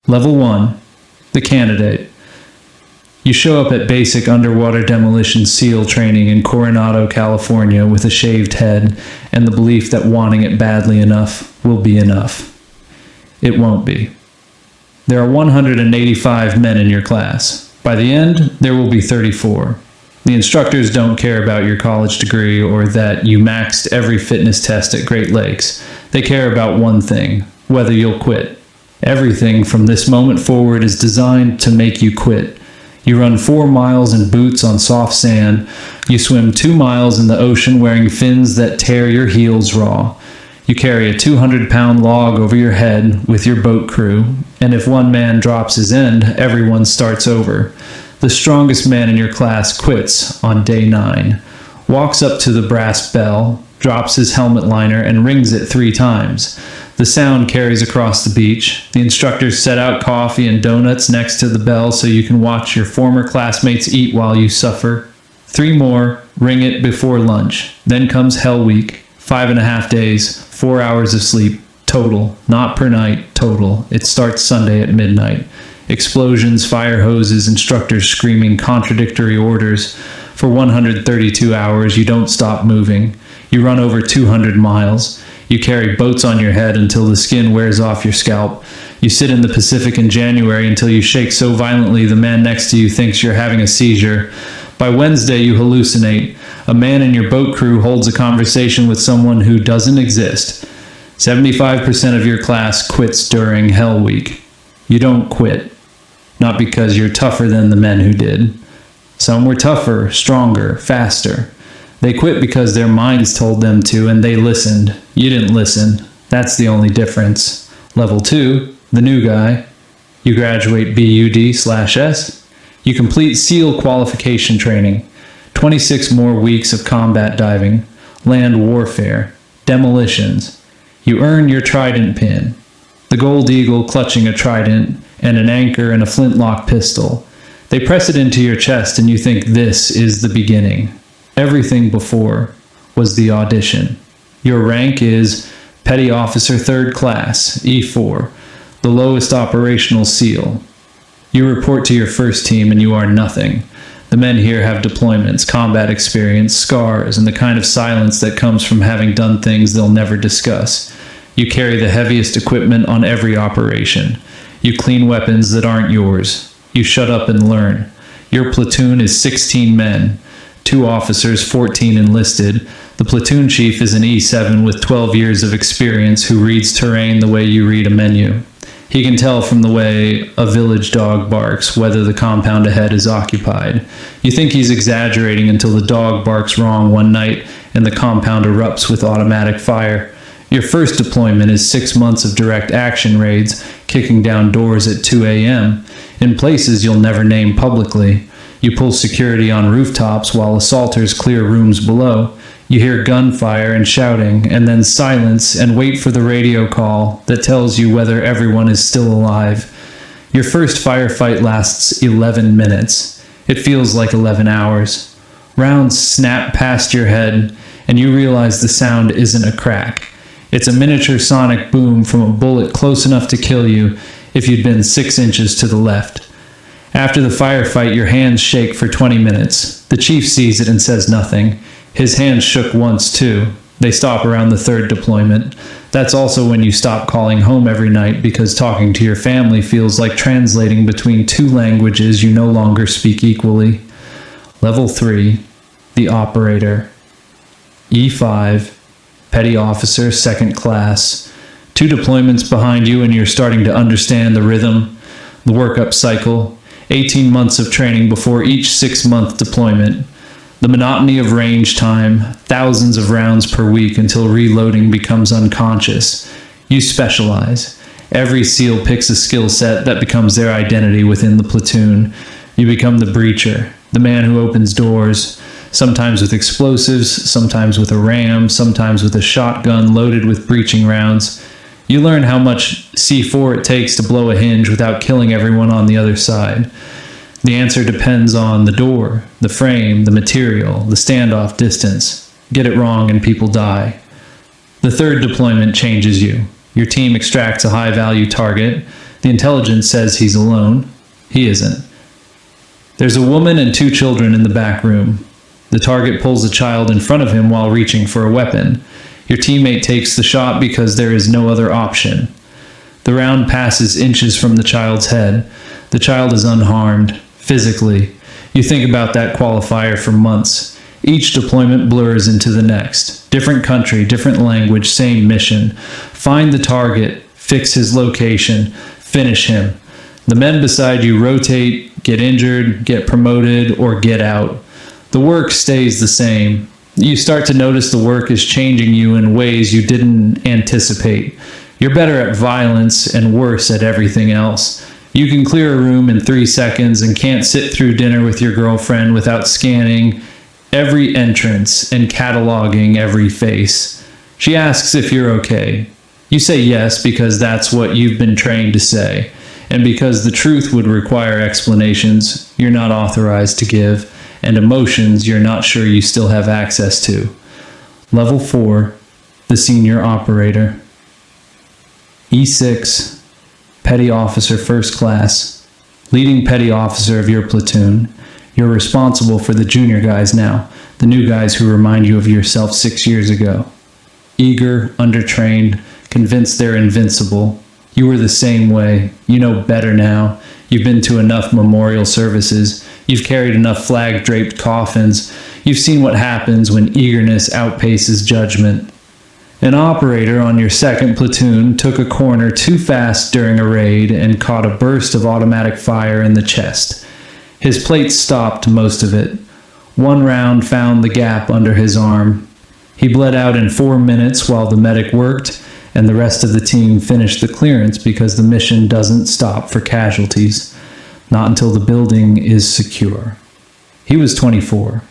Level 1. The candidate. You show up at basic underwater demolition SEAL training in Coronado, California with a shaved head and the belief that wanting it badly enough will be enough. It won't be. There are 185 men in your class. By the end, there will be 34. The instructors don't care about your college degree or that you maxed every fitness test at Great Lakes. They care about one thing, whether you'll quit. Everything from this moment forward is designed to make you quit. You run 4 miles in boots on soft sand. You swim 2 miles in the ocean wearing fins that tear your heels raw. You carry a 200-pound log over your head with your boat crew, and if one man drops his end, everyone starts over. The strongest man in your class quits on day 9, walks up to the brass bell, drops his helmet liner, and rings it 3 times. The sound carries across the beach. The instructors set out coffee and donuts next to the bell so you can watch your former classmates eat while you suffer. 3 more, ring it before lunch. Then comes Hell Week. 5.5 days, 4 hours of sleep, total, not per night, total. It starts Sunday at midnight. Explosions, fire hoses, instructors screaming contradictory orders. For 132 hours, you don't stop moving. You run over 200 miles. You carry boats on your head until the skin wears off your scalp. You sit in the Pacific in January until you shake so violently the man next to you thinks you're having a seizure. By Wednesday, you hallucinate. A man in your boat crew holds a conversation with someone who doesn't exist. 75% of your class quits during Hell Week. You don't quit. Not because you're tougher than the men who did. Some were tougher, stronger, faster. They quit because their minds told them to and they listened. You didn't listen. That's the only difference. Level 2, the new guy. You graduate BUD/S. You complete SEAL qualification training. 26 more weeks of combat diving, land warfare, demolitions. You earn your Trident pin. The gold eagle clutching a trident and an anchor and a flintlock pistol. They press it into your chest and you think this is the beginning. Everything before was the audition. Your rank is Petty Officer 3rd Class, E4, the lowest operational SEAL. You report to your first team and you are nothing. The men here have deployments, combat experience, scars, and the kind of silence that comes from having done things they'll never discuss. You carry the heaviest equipment on every operation. You clean weapons that aren't yours. You shut up and learn. Your platoon is 16 men. 2 officers, 14 enlisted. The platoon chief is an E7 with 12 years of experience who reads terrain the way you read a menu. He can tell from the way a village dog barks whether the compound ahead is occupied. You think he's exaggerating until the dog barks wrong one night and the compound erupts with automatic fire. Your first deployment is 6 months of direct action raids, kicking down doors at 2 a.m. in places you'll never name publicly. You pull security on rooftops while assaulters clear rooms below. You hear gunfire and shouting, and then silence, and wait for the radio call that tells you whether everyone is still alive. Your first firefight lasts 11 minutes. It feels like 11 hours. Rounds snap past your head, and you realize the sound isn't a crack. It's a miniature sonic boom from a bullet close enough to kill you if you'd been 6 inches to the left. After the firefight, your hands shake for 20 minutes. The chief sees it and says nothing. His hands shook once, too. They stop around the 3rd deployment. That's also when you stop calling home every night because talking to your family feels like translating between 2 languages you no longer speak equally. Level 3, the operator. E5, Petty Officer, 2nd Class. 2 deployments behind you and you're starting to understand the rhythm, the workup cycle. 18 months of training before each 6-month deployment. The monotony of range time, thousands of rounds per week until reloading becomes unconscious. You specialize. Every SEAL picks a skill set that becomes their identity within the platoon. You become the breacher, the man who opens doors, sometimes with explosives, sometimes with a ram, sometimes with a shotgun loaded with breaching rounds. You learn how much C4 it takes to blow a hinge without killing everyone on the other side. The answer depends on the door, the frame, the material, the standoff distance. Get it wrong and people die. The 3rd deployment changes you. Your team extracts a high-value target. The intelligence says he's alone. He isn't. There's a woman and 2 children in the back room. The target pulls a child in front of him while reaching for a weapon. Your teammate takes the shot because there is no other option. The round passes inches from the child's head. The child is unharmed, physically. You think about that qualifier for months. Each deployment blurs into the next. Different country, different language, same mission. Find the target, fix his location, finish him. The men beside you rotate, get injured, get promoted, or get out. The work stays the same. You start to notice the work is changing you in ways you didn't anticipate. You're better at violence and worse at everything else. You can clear a room in 3 seconds and can't sit through dinner with your girlfriend without scanning every entrance and cataloging every face. She asks if you're okay. You say yes because that's what you've been trained to say, and because the truth would require explanations you're not authorized to give, and emotions you're not sure you still have access to. Level 4, the senior operator. E6, Petty Officer First Class, leading petty officer of your platoon. You're responsible for the junior guys now, the new guys who remind you of yourself 6 years ago. Eager, undertrained, convinced they're invincible. You were the same way. You know better now. You've been to enough memorial services. You've carried enough flag-draped coffins. You've seen what happens when eagerness outpaces judgment. An operator on your 2nd platoon took a corner too fast during a raid and caught a burst of automatic fire in the chest. His plate stopped most of it. 1 round found the gap under his arm. He bled out in 4 minutes while the medic worked, and the rest of the team finished the clearance because the mission doesn't stop for casualties. Not until the building is secure. He was 24.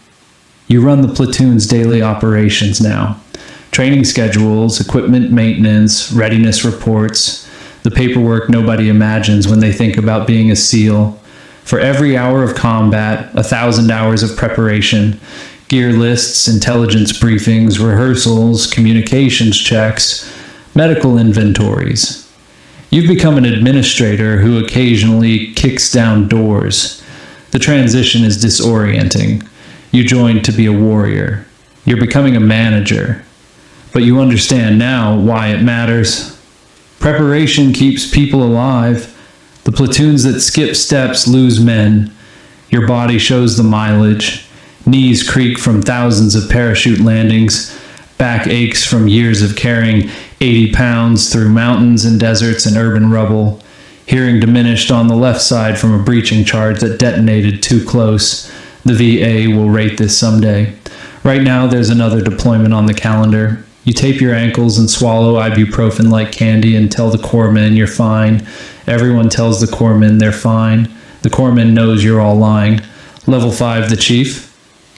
You run the platoon's daily operations now. Training schedules, equipment maintenance, readiness reports, the paperwork nobody imagines when they think about being a SEAL. For every hour of combat, 1,000 hours of preparation, gear lists, intelligence briefings, rehearsals, communications checks, medical inventories. You've become an administrator who occasionally kicks down doors. The transition is disorienting. You joined to be a warrior. You're becoming a manager. But you understand now why it matters. Preparation keeps people alive. The platoons that skip steps lose men. Your body shows the mileage. Knees creak from thousands of parachute landings. Back aches from years of carrying 80 pounds through mountains and deserts and urban rubble. Hearing diminished on the left side from a breaching charge that detonated too close. The VA will rate this someday. Right now, there's another deployment on the calendar. You tape your ankles and swallow ibuprofen like candy and tell the corpsman you're fine. Everyone tells the corpsman they're fine. The corpsman knows you're all lying. Level 5, the chief.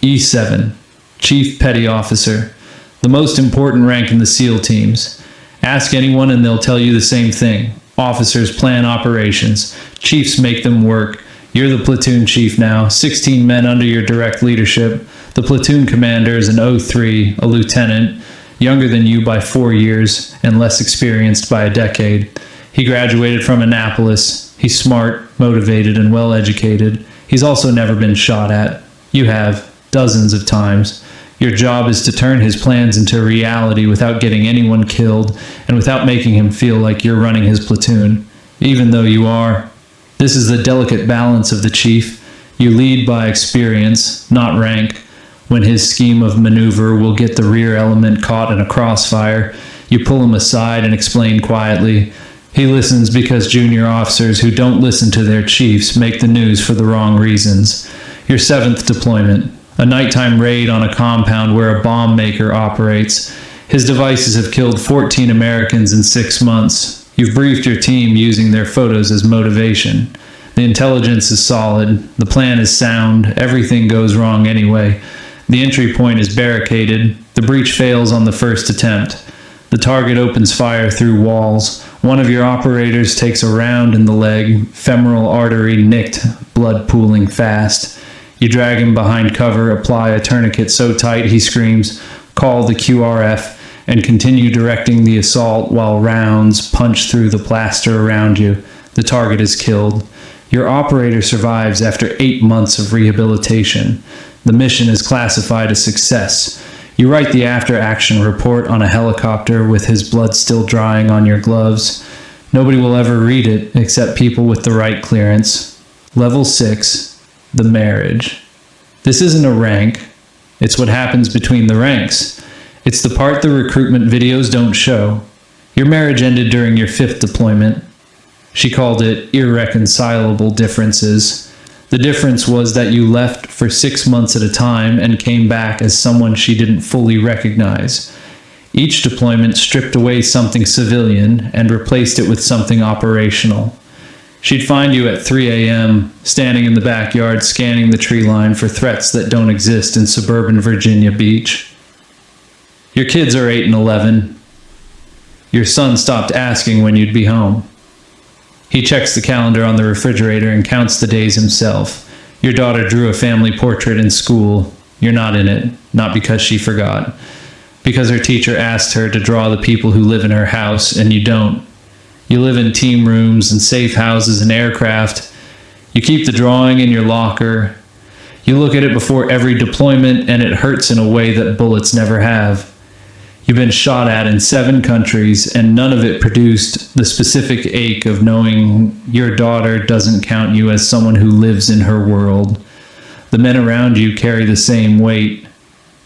E7, Chief Petty Officer. The most important rank in the SEAL teams. Ask anyone and they'll tell you the same thing. Officers plan operations. Chiefs make them work. You're the platoon chief now, 16 men under your direct leadership. The platoon commander is an 03, a lieutenant, younger than you by 4 years and less experienced by a decade. He graduated from Annapolis. He's smart, motivated, and well-educated. He's also never been shot at. You have, dozens of times. Your job is to turn his plans into reality without getting anyone killed and without making him feel like you're running his platoon, even though you are. This is the delicate balance of the chief. You lead by experience, not rank. When his scheme of maneuver will get the rear element caught in a crossfire, you pull him aside and explain quietly. He listens because junior officers who don't listen to their chiefs make the news for the wrong reasons. Your 7th deployment, a nighttime raid on a compound where a bomb maker operates. His devices have killed 14 Americans in 6 months. You've briefed your team using their photos as motivation. The intelligence is solid. The plan is sound. Everything goes wrong anyway. The entry point is barricaded. The breach fails on the first attempt. The target opens fire through walls. One of your operators takes a round in the leg, femoral artery nicked, blood pooling fast. You drag him behind cover, apply a tourniquet so tight he screams, call the QRF, and continue directing the assault while rounds punch through the plaster around you. The target is killed. Your operator survives after 8 months of rehabilitation. The mission is classified a success. You write the after-action report on a helicopter with his blood still drying on your gloves. Nobody will ever read it except people with the right clearance. Level 6, the marriage. This isn't a rank. It's what happens between the ranks. It's the part the recruitment videos don't show. Your marriage ended during your 5th deployment. She called it irreconcilable differences. The difference was that you left for 6 months at a time and came back as someone she didn't fully recognize. Each deployment stripped away something civilian and replaced it with something operational. She'd find you at 3 a.m., standing in the backyard scanning the tree line for threats that don't exist in suburban Virginia Beach. Your kids are 8 and 11. Your son stopped asking when you'd be home. He checks the calendar on the refrigerator and counts the days himself. Your daughter drew a family portrait in school. You're not in it, not because she forgot. Because her teacher asked her to draw the people who live in her house, and you don't. You live in team rooms and safe houses and aircraft. You keep the drawing in your locker. You look at it before every deployment, and it hurts in a way that bullets never have. You've been shot at in 7 countries, and none of it produced the specific ache of knowing your daughter doesn't count you as someone who lives in her world. The men around you carry the same weight.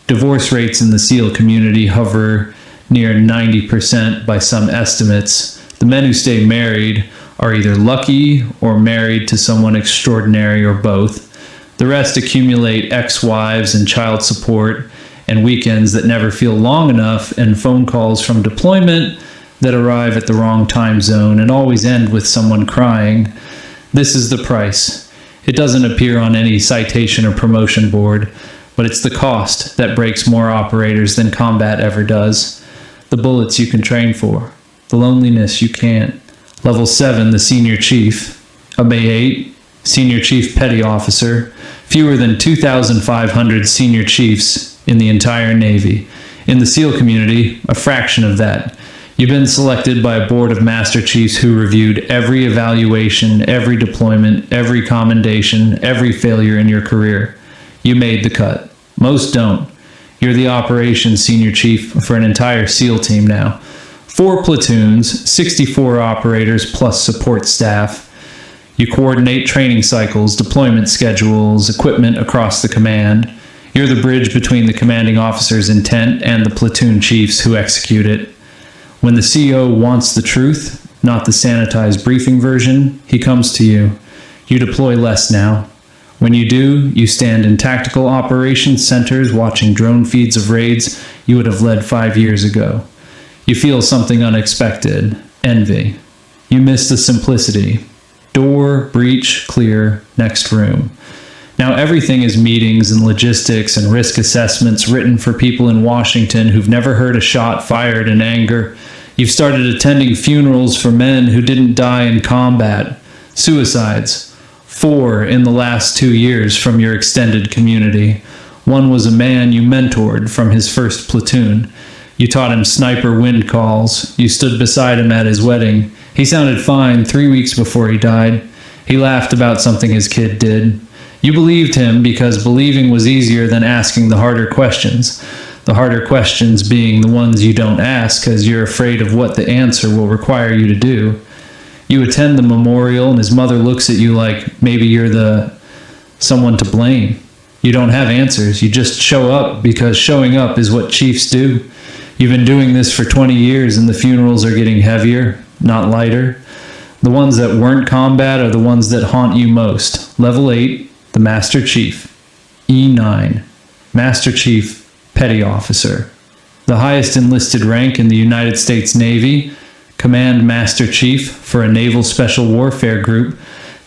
Divorce rates in the SEAL community hover near 90% by some estimates. The men who stay married are either lucky or married to someone extraordinary or both. The rest accumulate ex-wives and child support and weekends that never feel long enough and phone calls from deployment that arrive at the wrong time zone and always end with someone crying. This is the price. It doesn't appear on any citation or promotion board, but it's the cost that breaks more operators than combat ever does. The bullets you can train for. The loneliness you can't. Level 7, the senior chief. A Bay 8, senior chief petty officer. Fewer than 2,500 senior chiefs in the entire Navy. In the SEAL community, a fraction of that. You've been selected by a board of master chiefs who reviewed every evaluation, every deployment, every commendation, every failure in your career. You made the cut. Most don't. You're the operations senior chief for an entire SEAL team now. 4 platoons, 64 operators plus support staff. You coordinate training cycles, deployment schedules, equipment across the command. You're the bridge between the commanding officer's intent and the platoon chiefs who execute it. When the CO wants the truth, not the sanitized briefing version, he comes to you. You deploy less now. When you do, you stand in tactical operations centers watching drone feeds of raids you would have led 5 years ago. You feel something unexpected, envy. You miss the simplicity. Door, breach, clear, next room. Now everything is meetings and logistics and risk assessments written for people in Washington who've never heard a shot fired in anger. You've started attending funerals for men who didn't die in combat. Suicides. 4 in the last 2 years from your extended community. One was a man you mentored from his first platoon. You taught him sniper wind calls. You stood beside him at his wedding. He sounded fine 3 weeks before he died. He laughed about something his kid did. You believed him because believing was easier than asking the harder questions. The harder questions being the ones you don't ask because you're afraid of what the answer will require you to do. You attend the memorial and his mother looks at you like maybe you're the someone to blame. You don't have answers. You just show up because showing up is what chiefs do. You've been doing this for 20 years and the funerals are getting heavier, not lighter. The ones that weren't combat are the ones that haunt you most. Level 8. The Master Chief. E9. Master Chief, Petty Officer. The highest enlisted rank in the United States Navy. Command Master Chief for a Naval Special Warfare Group.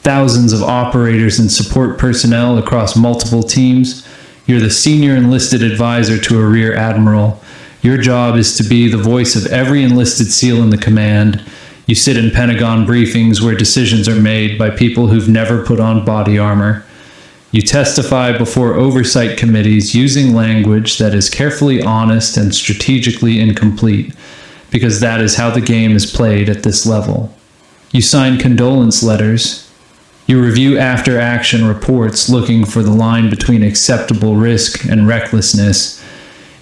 Thousands of operators and support personnel across multiple teams. You're the senior enlisted advisor to a Rear Admiral. Your job is to be the voice of every enlisted SEAL in the command. You sit in Pentagon briefings where decisions are made by people who've never put on body armor. You testify before oversight committees using language that is carefully honest and strategically incomplete, because that is how the game is played at this level. You sign condolence letters. You review after-action reports looking for the line between acceptable risk and recklessness.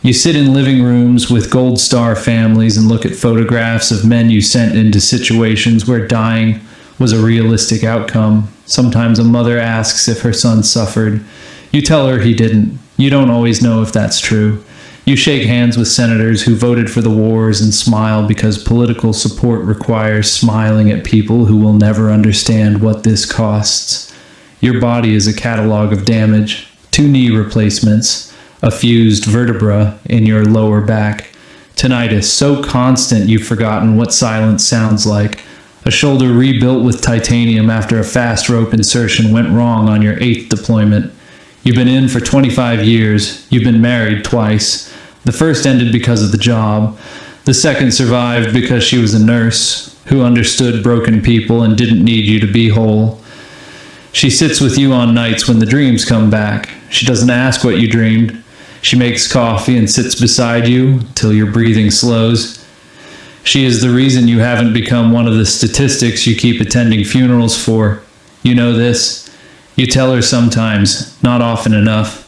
You sit in living rooms with Gold Star families and look at photographs of men you sent into situations where dying was a realistic outcome. Sometimes a mother asks if her son suffered. You tell her he didn't. You don't always know if that's true. You shake hands with senators who voted for the wars and smile because political support requires smiling at people who will never understand what this costs. Your body is a catalog of damage. 2 knee replacements, a fused vertebra in your lower back, tinnitus so constant you've forgotten what silence sounds like, a shoulder rebuilt with titanium after a fast rope insertion went wrong on your 8th deployment. You've been in for 25 years. You've been married twice. The first ended because of the job. The second survived because she was a nurse who understood broken people and didn't need you to be whole. She sits with you on nights when the dreams come back. She doesn't ask what you dreamed. She makes coffee and sits beside you till your breathing slows. She is the reason you haven't become one of the statistics you keep attending funerals for. You know this. You tell her sometimes, not often enough.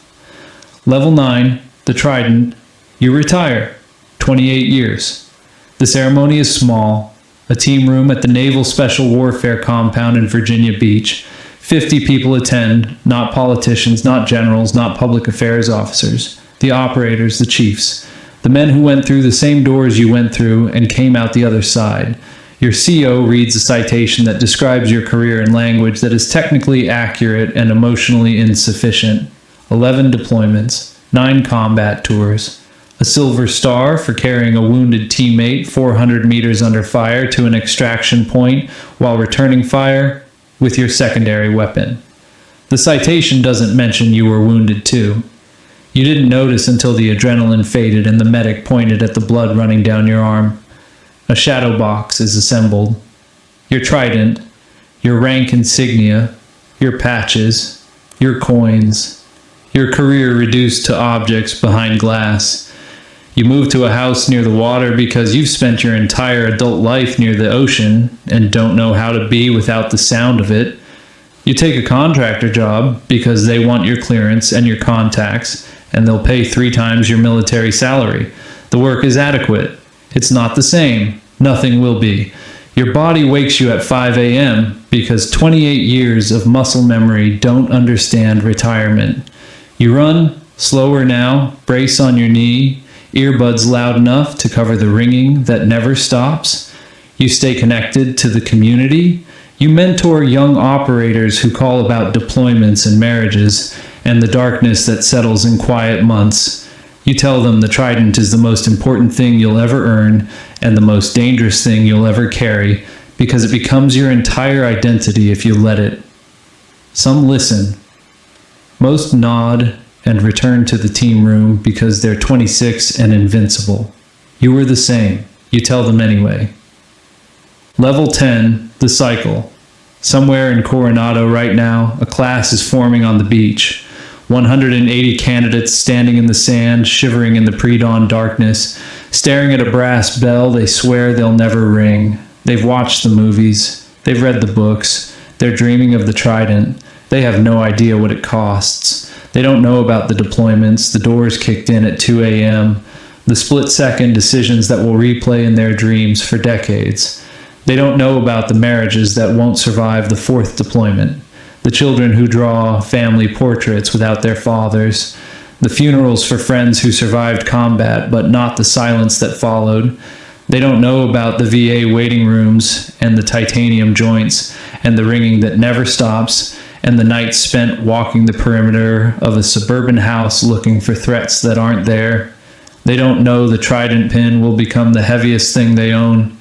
Level 9, the Trident. You retire. 28 years. The ceremony is small. A team room at the Naval Special Warfare Compound in Virginia Beach. 50 people attend, not politicians, not generals, not public affairs officers. The operators, the chiefs. The men who went through the same doors you went through and came out the other side. Your CO reads a citation that describes your career in language that is technically accurate and emotionally insufficient. 11 deployments, 9 combat tours. A silver star for carrying a wounded teammate 400 meters under fire to an extraction point while returning fire with your secondary weapon. The citation doesn't mention you were wounded too. You didn't notice until the adrenaline faded and the medic pointed at the blood running down your arm. A shadow box is assembled. Your trident, your rank insignia, your patches, your coins, your career reduced to objects behind glass. You move to a house near the water because you've spent your entire adult life near the ocean and don't know how to be without the sound of it. You take a contractor job because they want your clearance and your contacts, and they'll pay 3 times your military salary. The work is adequate. It's not the same. Nothing will be. Your body wakes you at 5 a.m. because 28 years of muscle memory don't understand retirement. You run, slower now, brace on your knee, earbuds loud enough to cover the ringing that never stops. You stay connected to the community. You mentor young operators who call about deployments and marriages and the darkness that settles in quiet months. You tell them the Trident is the most important thing you'll ever earn and the most dangerous thing you'll ever carry because it becomes your entire identity if you let it. Some listen. Most nod and return to the team room because they're 26 and invincible. You were the same. You tell them anyway. Level 10, the cycle. Somewhere in Coronado right now, a class is forming on the beach. 180 candidates standing in the sand, shivering in the pre-dawn darkness, staring at a brass bell they swear they'll never ring. They've watched the movies. They've read the books. They're dreaming of the Trident. They have no idea what it costs. They don't know about the deployments, the doors kicked in at 2 a.m., the split-second decisions that will replay in their dreams for decades. They don't know about the marriages that won't survive the 4th deployment. The children who draw family portraits without their fathers, the funerals for friends who survived combat but not the silence that followed. They don't know about the VA waiting rooms and the titanium joints and the ringing that never stops and the nights spent walking the perimeter of a suburban house looking for threats that aren't there. They don't know the Trident pin will become the heaviest thing they own,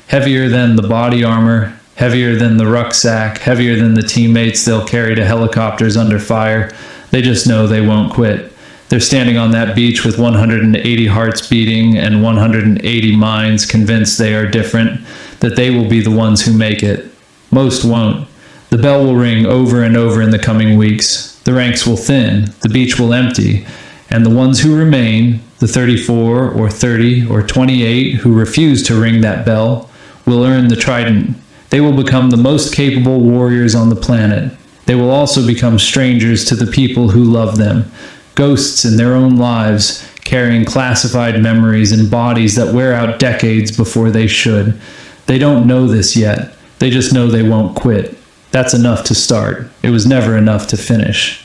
heavier than the body armor, heavier than the rucksack, heavier than the teammates they'll carry to helicopters under fire. They just know they won't quit. They're standing on that beach with 180 hearts beating and 180 minds convinced they are different, that they will be the ones who make it. Most won't. The bell will ring over and over in the coming weeks. The ranks will thin, the beach will empty, and the ones who remain, the 34 or 30 or 28 who refuse to ring that bell, will earn the Trident. They will become the most capable warriors on the planet. They will also become strangers to the people who love them, ghosts in their own lives, carrying classified memories in bodies that wear out decades before they should. They don't know this yet. They just know they won't quit. That's enough to start. It was never enough to finish.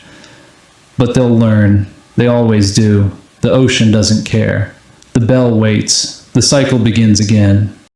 But they'll learn. They always do. The ocean doesn't care. The bell waits. The cycle begins again.